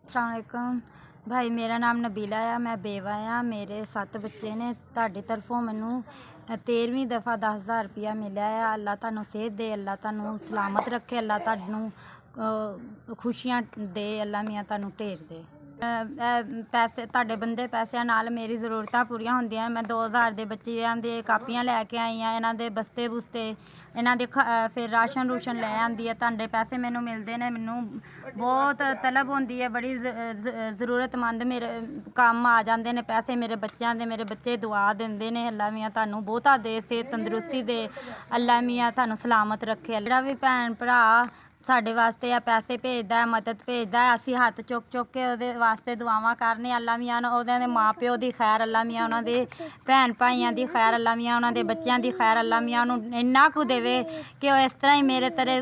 अस्सलामुअलैकुम भाई, मेरा नाम नबीला आ। मैं बेवा आ। मेरे 7 ਬੱਚੇ ਨੇ। ਤੁਹਾਡੀ ਤਰਫੋਂ ਮੈਨੂੰ 13ਵੀਂ ਦਫਾ 10,000 ਰੁਪਇਆ ਮਿਲਿਆ ਆ। ਅੱਲਾ ਤੁਹਾਨੂੰ ਸਿਹਤ ਦੇ, ਅੱਲਾ ਤੁਹਾਨੂੰ ਸਲਾਮਤ ਰੱਖੇ, ਅੱਲਾ ਤੁਹਾਨੂੰ ਖੁਸ਼ੀਆਂ ਦੇ, ਅੱਲਾ ਮੀਆਂ ਤੁਹਾਨੂੰ ਢੇਰ ਦੇ। ਪੈਸੇ ਤੁਹਾਡੇ ਬੰਦੇ ਪੈਸਿਆਂ ਨਾਲ ਮੇਰੀ ਜ਼ਰੂਰਤਾਂ ਪੂਰੀਆਂ ਹੁੰਦੀਆਂ। ਮੈਂ 2000 ਦੇ ਬੱਚਿਆਂ ਦੇ ਕਾਪੀਆਂ ਲੈ ਕੇ ਆਈ ਹਾਂ, ਇਹਨਾਂ ਦੇ ਬਸਤੇ ਬੁਸਤੇ, ਇਹਨਾਂ ਦੇ ਫਿਰ ਰਾਸ਼ਨ ਰੂਸ਼ਨ ਲੈ ਆਂਦੀ ਹੈ। ਤੁਹਾਡੇ ਪੈਸੇ ਮੈਨੂੰ ਮਿਲਦੇ ਨੇ, ਮੈਨੂੰ ਬਹੁਤ ਤਲਬ ਹੁੰਦੀ ਹੈ, ਬੜੀ ਜ਼ਰੂਰਤਮੰਦ ਮੇਰੇ ਕੰਮ ਆ ਜਾਂਦੇ ਨੇ ਪੈਸੇ ਮੇਰੇ ਬੱਚਿਆਂ ਦੇ। ਮੇਰੇ ਬੱਚੇ ਦੁਆ ਦਿੰਦੇ ਨੇ, ਅੱਲਾ ਮੀਆਂ ਤੁਹਾਨੂੰ ਬਹੁਤਾ ਦੇ, ਸਿਹਤ ਤੰਦਰੁਸਤੀ ਦੇ, ਅੱਲਾ ਮੀਆਂ ਤੁਹਾਨੂੰ ਸਲਾਮਤ ਰੱਖੇ। ਜਿਹੜਾ ਵੀ ਭੈਣ ਭਰਾ ਸਾਡੇ ਵਾਸਤੇ ਆ ਪੈਸੇ ਭੇਜਦਾ ਹੈ, ਮਦਦ ਭੇਜਦਾ ਹੈ, ਅਸੀਂ ਹੱਥ ਚੁੱਕ ਚੁੱਕ ਕੇ ਉਹਦੇ ਵਾਸਤੇ ਦੁਆਵਾਂ ਕਰਨੇ। ਅੱਲਾ ਮੀਆਂ ਉਹਦੇ ਦੇ ਮਾਂ ਪਿਓ ਦੀ ਖੈਰ, ਅੱਲਾ ਮੀਆਂ ਉਹਨਾਂ ਦੇ ਭੈਣ ਭਾਈਆਂ ਦੀ ਖੈਰ, ਅੱਲਾ ਮੀਆਂ ਉਹਨਾਂ ਦੇ ਬੱਚਿਆਂ ਦੀ ਖੈਰ, ਅੱਲਾ ਮੀਆਂ ਉਹਨੂੰ ਇੰਨਾ ਕੁ ਦੇਵੇ ਕਿ ਉਹ ਇਸ ਤਰ੍ਹਾਂ ਹੀ ਮੇਰੇ ਤੇਰੇ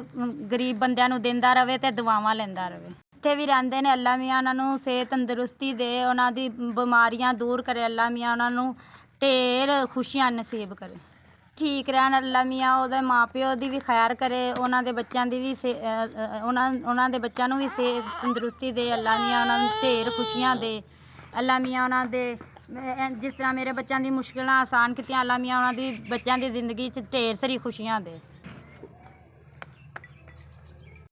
ਗਰੀਬ ਬੰਦਿਆਂ ਨੂੰ ਦਿੰਦਾ ਰਹੇ ਤੇ ਦੁਆਵਾਂ ਲੈਂਦਾ ਰਹੇ। ਜਿੱਥੇ ਵੀ ਰਹਿੰਦੇ ਨੇ ਅੱਲਾ ਮੀਆਂ ਉਹਨਾਂ ਨੂੰ ਸਿਹਤ ਤੰਦਰੁਸਤੀ ਦੇ, ਉਹਨਾਂ ਦੀ ਬਿਮਾਰੀਆਂ ਦੂਰ ਕਰੇ, ਅੱਲਾ ਮੀਆਂ ਉਹਨਾਂ ਨੂੰ ਢੇਰ ਖੁਸ਼ੀਆਂ ਨਸੀਬ ਕਰੇ, ਠੀਕ ਰਹਿਣ। ਅੱਲਾ ਮੀਆਂ ਉਹਦੇ ਮਾਂ ਪਿਓ ਦੀ ਵੀ ਖੈਰ ਕਰੇ, ਉਹਨਾਂ ਦੇ ਬੱਚਿਆਂ ਦੀ ਵੀ ਉਹਨਾਂ ਦੇ ਬੱਚਿਆਂ ਨੂੰ ਵੀ ਸਿਹਤ ਤੰਦਰੁਸਤੀ ਦੇ, ਅੱਲਾ ਮੀਆਂ ਉਹਨਾਂ ਨੂੰ ਢੇਰ ਖੁਸ਼ੀਆਂ ਦੇ। ਅੱਲਾ ਮੀਆਂ ਉਹਨਾਂ ਦੇ ਜਿਸ ਤਰ੍ਹਾਂ ਮੇਰੇ ਬੱਚਿਆਂ ਦੀ ਮੁਸ਼ਕਿਲਾਂ ਆਸਾਨ ਕੀਤੀਆਂ, ਅੱਲਾ ਮੀਆਂ ਉਹਨਾਂ ਦੀ ਬੱਚਿਆਂ ਦੀ ਜ਼ਿੰਦਗੀ 'ਚ ਢੇਰ ਸਾਰੀ ਖੁਸ਼ੀਆਂ ਦੇ।